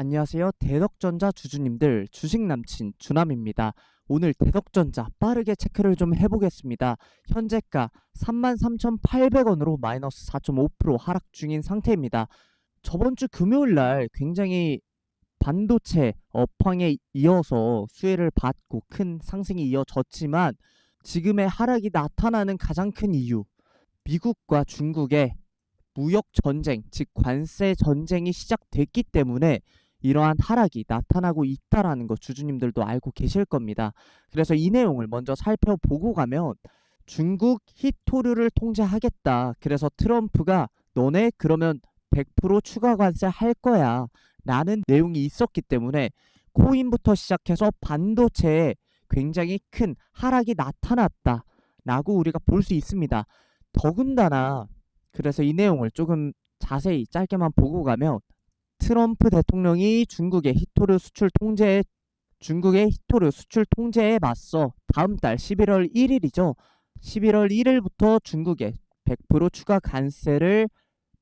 안녕하세요. 대덕전자 주주님들, 주식 남친 주남입니다. 오늘 대덕전자 빠르게 체크를 좀 해보겠습니다. 현재가 33,800원으로 마이너스 4.5% 하락 중인 상태입니다. 저번 주 금요일 날 굉장히 반도체 업황에 이어서 수혜를 받고 큰 상승이 이어졌지만 지금의 하락이 나타나는 가장 큰 이유, 미국과 중국의 무역 전쟁, 즉 관세 전쟁이 시작됐기 때문에 이러한 하락이 나타나고 있다라는 거 주주님들도 알고 계실 겁니다. 그래서 이 내용을 먼저 살펴보고 가면 중국 히토류를 통제하겠다. 그래서 트럼프가 너네 그러면 100% 추가 관세 할 거야 라는 내용이 있었기 때문에 코인부터 시작해서 반도체에 굉장히 큰 하락이 나타났다 라고 우리가 볼 수 있습니다. 더군다나 그래서 이 내용을 조금 자세히 짧게만 보고 가면 트럼프 대통령이 중국의 히토류 수출 통제에 맞서 다음 달 11월 1일이죠. 11월 1일부터 중국에 100% 추가 관세를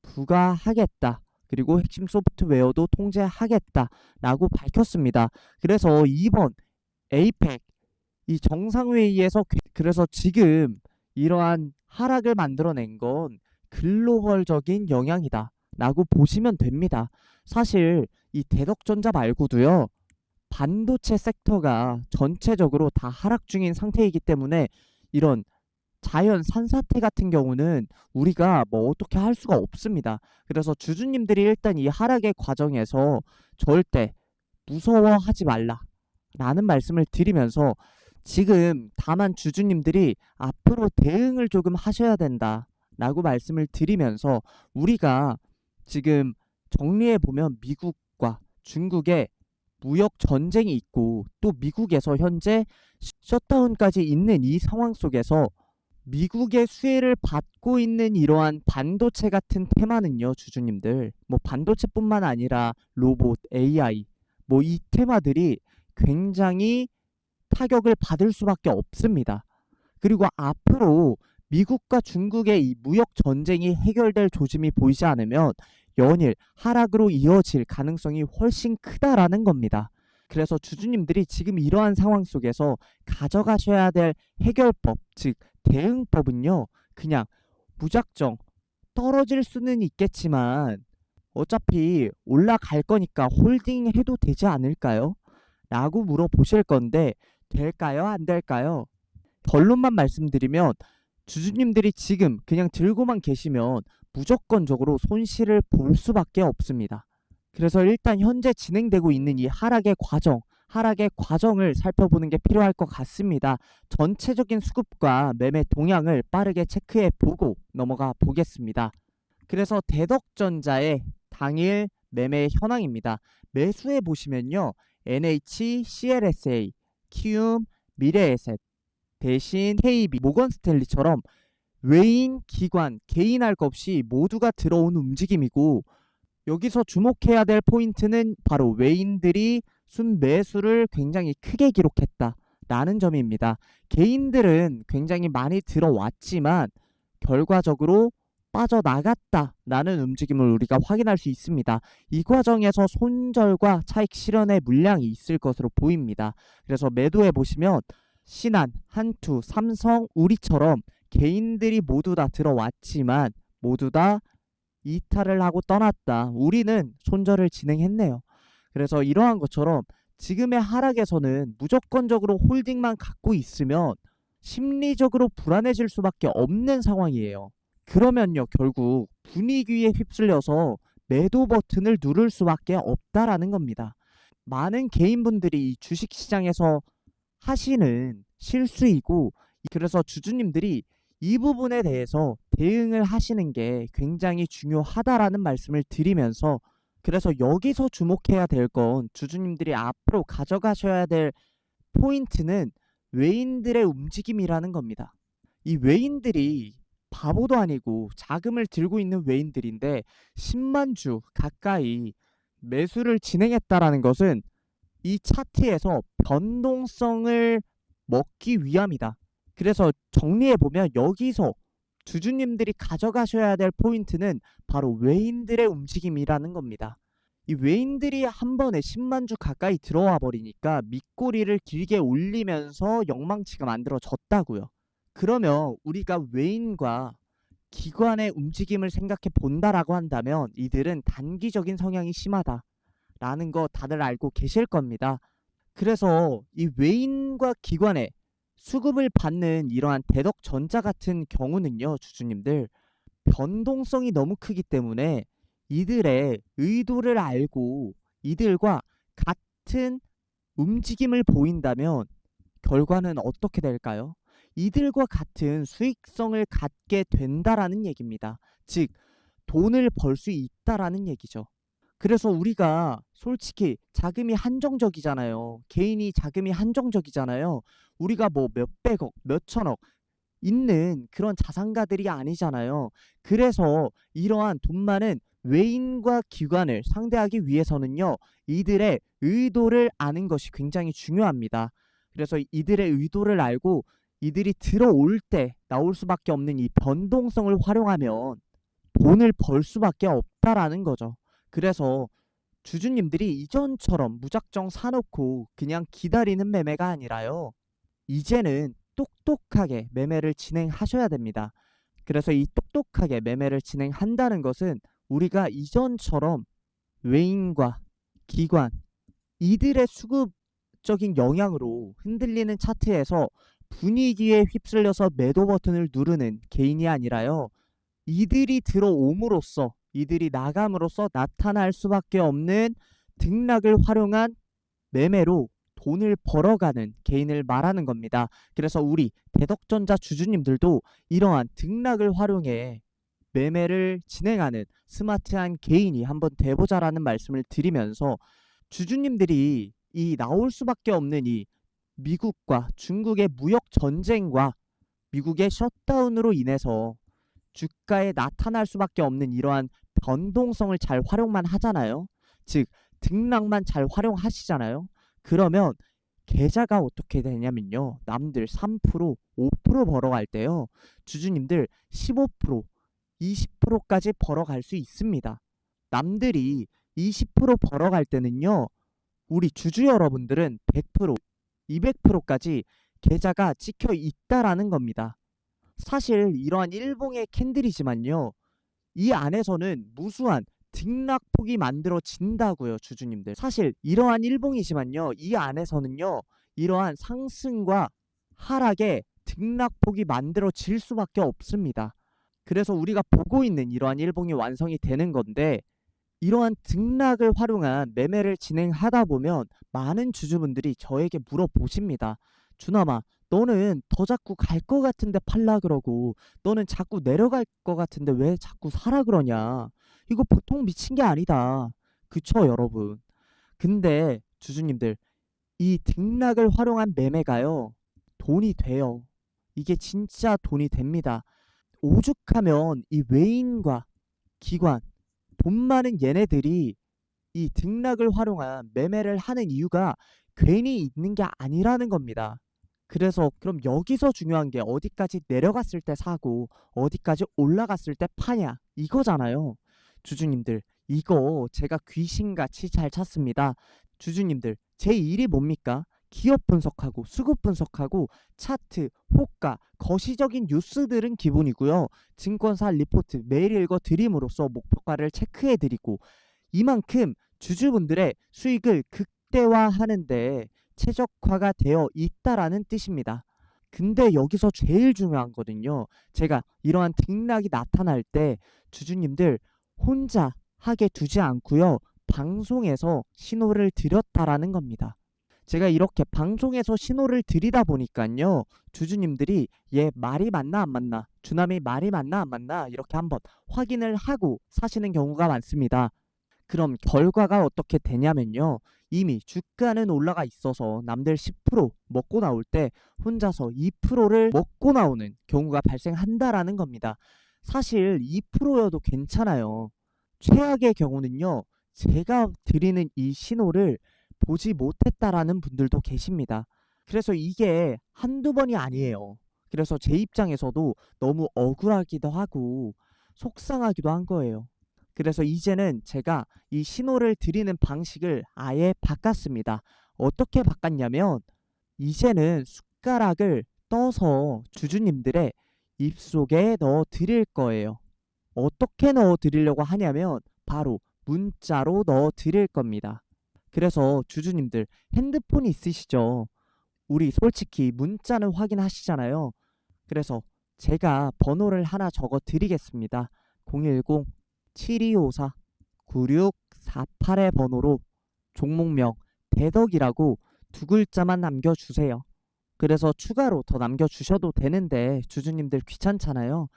부과하겠다. 그리고 핵심 소프트웨어도 통제하겠다라고 밝혔습니다. 그래서 이번 에이펙 이 정상회의에서 그래서 지금 이러한 하락을 만들어낸 건 글로벌적인 영향이다 라고 보시면 됩니다. 사실 이 대덕전자 말고도요, 반도체 섹터가 전체적으로 다 하락 중인 상태이기 때문에 이런 자연 산사태 같은 경우는 우리가 뭐 어떻게 할 수가 없습니다. 그래서 주주님들이 일단 이 하락의 과정에서 절대 무서워하지 말라 라는 말씀을 드리면서 지금 다만 주주님들이 앞으로 대응을 조금 하셔야 된다 라고 말씀을 드리면서 우리가 지금 정리해 보면 미국과 중국의 무역 전쟁이 있고 또 미국에서 현재 셧다운까지 있는 이 상황 속에서 미국의 수혜를 받고 있는 이러한 반도체 같은 테마는요, 주주님들 뭐 반도체뿐만 아니라 로봇, AI 뭐 이 테마들이 굉장히 타격을 받을 수밖에 없습니다. 그리고 앞으로 미국과 중국의 이 무역 전쟁이 해결될 조짐이 보이지 않으면 연일 하락으로 이어질 가능성이 훨씬 크다라는 겁니다. 그래서 주주님들이 지금 이러한 상황 속에서 가져가셔야 될 해결법, 즉 대응법은요, 그냥 무작정 떨어질 수는 있겠지만 어차피 올라갈 거니까 홀딩 해도 되지 않을까요? 라고 물어보실 건데 될까요? 안 될까요? 결론만 말씀드리면 주주님들이 지금 그냥 들고만 계시면 무조건적으로 손실을 볼 수밖에 없습니다. 그래서 일단 현재 진행되고 있는 이 하락의 과정을 살펴보는 게 필요할 것 같습니다. 전체적인 수급과 매매 동향을 빠르게 체크해 보고 넘어가 보겠습니다. 그래서 대덕전자의 당일 매매 현황입니다. 매수해 보시면요, NH, CLSA, 키움, 미래에셋, 대신 KB, 모건스탠리처럼 외인, 기관, 개인 할 것 없이 모두가 들어오는 움직임이고, 여기서 주목해야 될 포인트는 바로 외인들이 순매수를 굉장히 크게 기록했다 라는 점입니다. 개인들은 굉장히 많이 들어왔지만 결과적으로 빠져나갔다 라는 움직임을 우리가 확인할 수 있습니다. 이 과정에서 손절과 차익 실현의 물량이 있을 것으로 보입니다. 그래서 매도해 보시면 신한, 한투, 삼성, 우리처럼 개인들이 모두 다 들어왔지만 모두 다 이탈을 하고 떠났다. 우리는 손절을 진행했네요. 그래서 이러한 것처럼 지금의 하락에서는 무조건적으로 홀딩만 갖고 있으면 심리적으로 불안해질 수밖에 없는 상황이에요. 그러면요, 결국 분위기에 휩쓸려서 매도 버튼을 누를 수밖에 없다라는 겁니다. 많은 개인분들이 이 주식시장에서 하시는 실수이고, 그래서 주주님들이 이 부분에 대해서 대응을 하시는 게 굉장히 중요하다라는 말씀을 드리면서, 그래서 여기서 주목해야 될 건 주주님들이 앞으로 가져가셔야 될 포인트는 외인들의 움직임이라는 겁니다. 이 외인들이 바보도 아니고 자금을 들고 있는 외인들인데 10만 주 가까이 매수를 진행했다라는 것은 이 차트에서 변동성을 먹기 위함이다. 그래서 정리해보면 여기서 주주님들이 가져가셔야 될 포인트는 바로 외인들의 움직임이라는 겁니다. 이 외인들이 한 번에 10만 주 가까이 들어와 버리니까 밑꼬리를 길게 올리면서 영망치가 만들어졌다고요. 그러면 우리가 외인과 기관의 움직임을 생각해 본다라고 한다면 이들은 단기적인 성향이 심하다라는 거 다들 알고 계실 겁니다. 그래서 이 외인과 기관의 수급을 받는 이러한 대덕전자 같은 경우는요, 주주님들, 변동성이 너무 크기 때문에 이들의 의도를 알고 이들과 같은 움직임을 보인다면 결과는 어떻게 될까요? 이들과 같은 수익성을 갖게 된다라는 얘기입니다. 즉, 돈을 벌 수 있다라는 얘기죠. 그래서 우리가 솔직히 자금이 한정적이잖아요. 개인이 자금이 한정적이잖아요. 우리가 뭐 몇백억, 몇천억 있는 그런 자산가들이 아니잖아요. 그래서 이러한 돈 많은 외인과 기관을 상대하기 위해서는요, 이들의 의도를 아는 것이 굉장히 중요합니다. 그래서 이들의 의도를 알고 이들이 들어올 때 나올 수밖에 없는 이 변동성을 활용하면 돈을 벌 수밖에 없다라는 거죠. 그래서 주주님들이 이전처럼 무작정 사놓고 그냥 기다리는 매매가 아니라요, 이제는 똑똑하게 매매를 진행하셔야 됩니다. 그래서 이 똑똑하게 매매를 진행한다는 것은 우리가 이전처럼 외인과 기관, 이들의 수급적인 영향으로 흔들리는 차트에서 분위기에 휩쓸려서 매도 버튼을 누르는 개인이 아니라요, 이들이 들어옴으로써, 이들이 나감으로써 나타날 수밖에 없는 등락을 활용한 매매로 돈을 벌어가는 개인을 말하는 겁니다. 그래서 우리 대덕전자 주주님들도 이러한 등락을 활용해 매매를 진행하는 스마트한 개인이 한번 돼보자라는 말씀을 드리면서, 주주님들이 이 나올 수밖에 없는 이 미국과 중국의 무역 전쟁과 미국의 셧다운으로 인해서 주가에 나타날 수밖에 없는 이러한 변동성을 잘 활용만 하잖아요. 즉, 등락만 잘 활용하시잖아요. 그러면 계좌가 어떻게 되냐면요, 남들 3%, 5% 벌어갈 때요, 주주님들 15%, 20%까지 벌어갈 수 있습니다. 남들이 20% 벌어갈 때는요, 우리 주주 여러분들은 100%, 200%까지 계좌가 찍혀 있다라는 겁니다. 사실 이러한 일봉의 캔들이지만요, 이 안에서는 무수한 등락폭이 만들어진다고요, 주주님들. 사실 이러한 일봉이지만요, 이 안에서는요, 이러한 상승과 하락의 등락폭이 만들어질 수밖에 없습니다. 그래서 우리가 보고 있는 이러한 일봉이 완성이 되는 건데, 이러한 등락을 활용한 매매를 진행하다 보면 많은 주주분들이 저에게 물어보십니다. 준함아, 너는 더 자꾸 갈 것 같은데 팔라 그러고, 너는 자꾸 내려갈 것 같은데 왜 자꾸 사라 그러냐. 이거 보통 미친 게 아니다. 그쵸, 여러분? 근데 주주님들, 이 등락을 활용한 매매가요, 돈이 돼요. 이게 진짜 돈이 됩니다. 오죽하면 이 외인과 기관, 돈 많은 얘네들이 이 등락을 활용한 매매를 하는 이유가 괜히 있는 게 아니라는 겁니다. 그래서 그럼 여기서 중요한 게 어디까지 내려갔을 때 사고 어디까지 올라갔을 때 파냐, 이거잖아요. 주주님들, 이거 제가 귀신같이 잘 찾습니다. 주주님들, 제 일이 뭡니까? 기업 분석하고 수급 분석하고 차트, 호가, 거시적인 뉴스들은 기본이고요. 증권사 리포트 매일 읽어 드림으로써 목표가를 체크해 드리고, 이만큼 주주분들의 수익을 극대화하는데 최적화가 되어 있다라는 뜻입니다. 근데 여기서 제일 중요한 거는요, 제가 이러한 등락이 나타날 때 주주님들 혼자 하게 두지 않고요, 방송에서 신호를 드렸다라는 겁니다. 제가 이렇게 방송에서 신호를 드리다 보니까요, 주주님들이 얘 말이 맞나 안 맞나, 주남이 말이 맞나 안 맞나 이렇게 한번 확인을 하고 사시는 경우가 많습니다. 그럼 결과가 어떻게 되냐면요, 이미 주가는 올라가 있어서 남들 10% 먹고 나올 때 혼자서 2%를 먹고 나오는 경우가 발생한다라는 겁니다. 사실 2%여도 괜찮아요. 최악의 경우는요, 제가 드리는 이 신호를 보지 못했다라는 분들도 계십니다. 그래서 이게 한두 번이 아니에요. 그래서 제 입장에서도 너무 억울하기도 하고 속상하기도 한 거예요. 그래서 이제는 제가 이 신호를 드리는 방식을 아예 바꿨습니다. 어떻게 바꿨냐면 이제는 숟가락을 떠서 주주님들의 입속에 넣어 드릴 거예요. 어떻게 넣어 드리려고 하냐면 바로 문자로 넣어 드릴 겁니다. 그래서 주주님들 핸드폰 있으시죠? 우리 솔직히 문자는 확인하시잖아요. 그래서 제가 번호를 하나 적어 드리겠습니다. 010-7254-9648의 번호로 종목명 대덕이라고 두 글자만 남겨주세요. 그래서 추가로 더 남겨주셔도 되는데 주주님들 귀찮잖아요.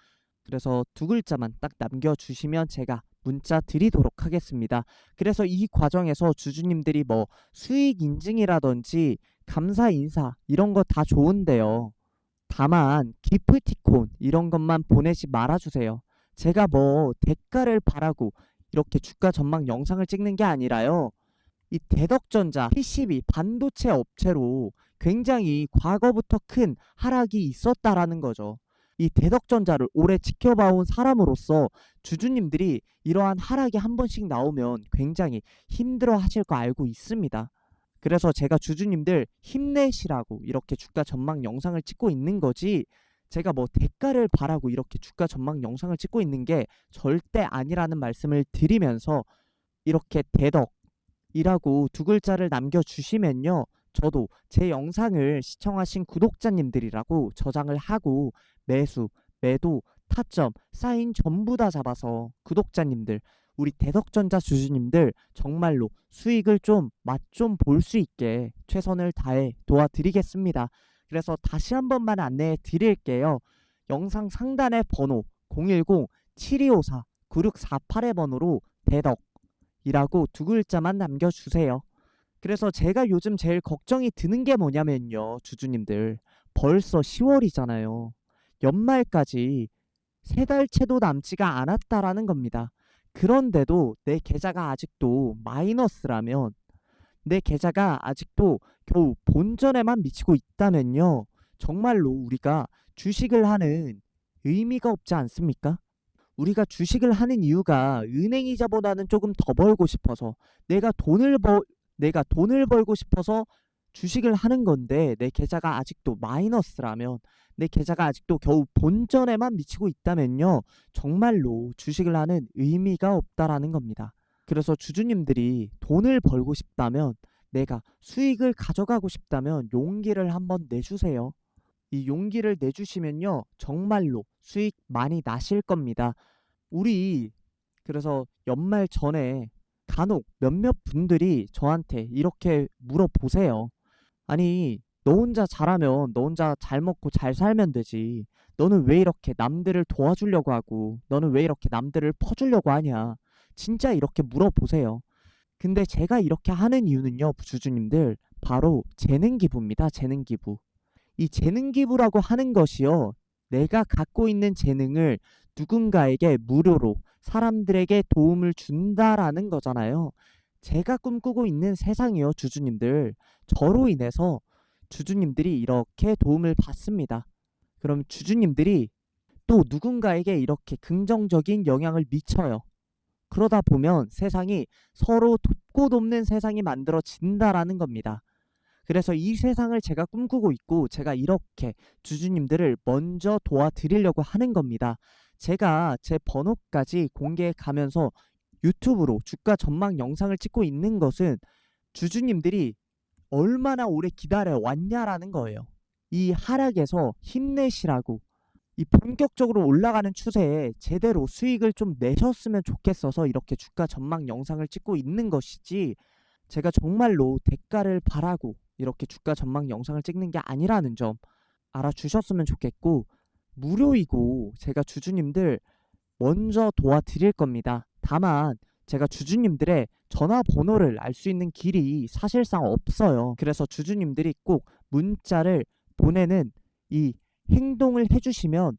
그래서 두 글자만 딱 남겨주시면 제가 문자 드리도록 하겠습니다. 그래서 이 과정에서 주주님들이 뭐 수익 인증이라든지 감사 인사 이런 거 다 좋은데요. 다만 기프티콘 이런 것만 보내지 말아주세요. 제가 뭐 대가를 바라고 이렇게 주가 전망 영상을 찍는 게 아니라요. 이 대덕전자 PCB 반도체 업체로 굉장히 과거부터 큰 하락이 있었다라는 거죠. 이 대덕전자를 오래 지켜봐온 사람으로서 주주님들이 이러한 하락이 한 번씩 나오면 굉장히 힘들어 하실 거 알고 있습니다. 그래서 제가 주주님들 힘내시라고 이렇게 주가 전망 영상을 찍고 있는 거지, 제가 뭐 대가를 바라고 이렇게 주가 전망 영상을 찍고 있는 게 절대 아니라는 말씀을 드리면서 이렇게 대덕이라고 두 글자를 남겨주시면요, 저도 제 영상을 시청하신 구독자님들이라고 저장을 하고 매수, 매도, 타점, 사인 전부 다 잡아서 구독자님들, 우리 대덕전자 주주님들 정말로 수익을 좀 맛 좀 볼 수 있게 최선을 다해 도와드리겠습니다. 그래서 다시 한 번만 안내해 드릴게요. 영상 상단의 번호 010-7254-9648의 번호로 대덕이라고 두 글자만 남겨주세요. 그래서 제가 요즘 제일 걱정이 드는 게 뭐냐면요, 주주님들 벌써 10월이잖아요. 연말까지 3달 채도 남지가 않았다라는 겁니다. 그런데도 내 계좌가 아직도 마이너스라면, 내 계좌가 아직도 겨우 본전에만 미치고 있다면요, 정말로 우리가 주식을 하는 의미가 없지 않습니까? 우리가 주식을 하는 이유가 은행이자보다는 조금 더 벌고 싶어서, 내가 돈을 벌고 싶어서 주식을 하는 건데, 내 계좌가 아직도 마이너스라면, 내 계좌가 아직도 겨우 본전에만 미치고 있다면요, 정말로 주식을 하는 의미가 없다라는 겁니다. 그래서 주주님들이 돈을 벌고 싶다면, 내가 수익을 가져가고 싶다면 용기를 한번 내주세요. 이 용기를 내주시면요, 정말로 수익 많이 나실 겁니다. 우리 그래서 연말 전에 간혹 몇몇 분들이 저한테 이렇게 물어보세요. 아니, 너 혼자 잘하면 너 혼자 잘 먹고 잘 살면 되지. 너는 왜 이렇게 남들을 도와주려고 하고, 너는 왜 이렇게 남들을 퍼주려고 하냐. 진짜 이렇게 물어보세요. 근데 제가 이렇게 하는 이유는요, 주주님들, 바로 재능 기부입니다. 재능 기부. 이 재능 기부라고 하는 것이요, 내가 갖고 있는 재능을 누군가에게 무료로 사람들에게 도움을 준다라는 거잖아요. 제가 꿈꾸고 있는 세상이요, 주주님들. 저로 인해서 주주님들이 이렇게 도움을 받습니다. 그럼 주주님들이 또 누군가에게 이렇게 긍정적인 영향을 미쳐요. 그러다 보면 세상이 서로 돕고 돕는 세상이 만들어진다라는 겁니다. 그래서 이 세상을 제가 꿈꾸고 있고, 제가 이렇게 주주님들을 먼저 도와드리려고 하는 겁니다. 제가 제 번호까지 공개해 가면서 유튜브로 주가 전망 영상을 찍고 있는 것은 주주님들이 얼마나 오래 기다려 왔냐라는 거예요. 이 하락에서 힘내시라고, 이 본격적으로 올라가는 추세에 제대로 수익을 좀 내셨으면 좋겠어서 이렇게 주가 전망 영상을 찍고 있는 것이지, 제가 정말로 대가를 바라고 이렇게 주가 전망 영상을 찍는 게 아니라는 점 알아주셨으면 좋겠고, 무료이고 제가 주주님들 먼저 도와드릴 겁니다. 다만 제가 주주님들의 전화번호를 알 수 있는 길이 사실상 없어요. 그래서 주주님들이 꼭 문자를 보내는 이 행동을 해주시면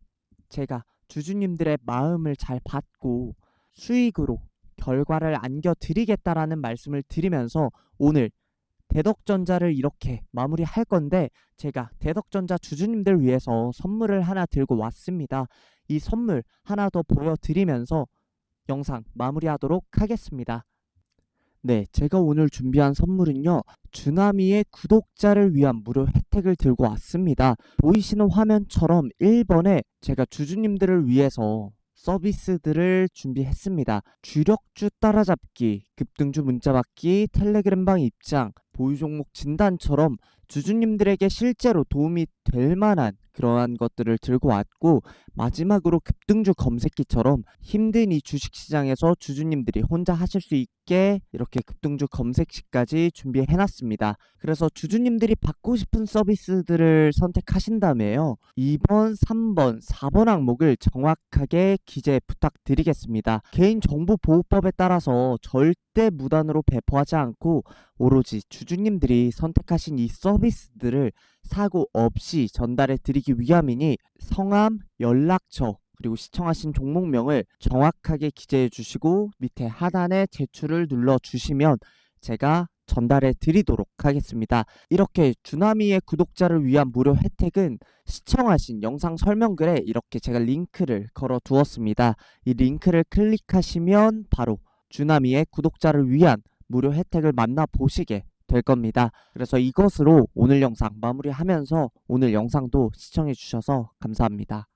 제가 주주님들의 마음을 잘 받고 수익으로 결과를 안겨드리겠다라는 말씀을 드리면서 오늘 대덕전자를 이렇게 마무리할 건데, 제가 대덕전자 주주님들 위해서 선물을 하나 들고 왔습니다. 이 선물 하나 더 보여드리면서 영상 마무리하도록 하겠습니다. 네, 제가 오늘 준비한 선물은요, 주나미의 구독자를 위한 무료 혜택을 들고 왔습니다. 보이시는 화면처럼 1번에 제가 주주님들을 위해서 서비스들을 준비했습니다. 주력주 따라잡기, 급등주 문자받기, 텔레그램방 입장, 보유 종목 진단처럼 주주님들에게 실제로 도움이 될 만한 그러한 것들을 들고 왔고, 마지막으로 급등주 검색기처럼 힘든 이 주식시장에서 주주님들이 혼자 하실 수 있게 이렇게 급등주 검색시까지 준비해놨습니다. 그래서 주주님들이 받고 싶은 서비스들을 선택하신다면요, 2번, 3번, 4번 항목을 정확하게 기재 부탁드리겠습니다. 개인정보보호법에 따라서 절대 무단으로 배포하지 않고 오로지 주주님들이 선택하신 이 서비스들을 사고 없이 전달해 드리기 위함이니 성함, 연락처, 그리고 시청하신 종목명을 정확하게 기재해 주시고 밑에 하단에 제출을 눌러 주시면 제가 전달해 드리도록 하겠습니다. 이렇게 주나미의 구독자를 위한 무료 혜택은 시청하신 영상 설명글에 이렇게 제가 링크를 걸어 두었습니다. 이 링크를 클릭하시면 바로 주나미의 구독자를 위한 무료 혜택을 만나보시게 될 겁니다. 그래서 이것으로 오늘 영상 마무리하면서 오늘 영상도 시청해 주셔서 감사합니다.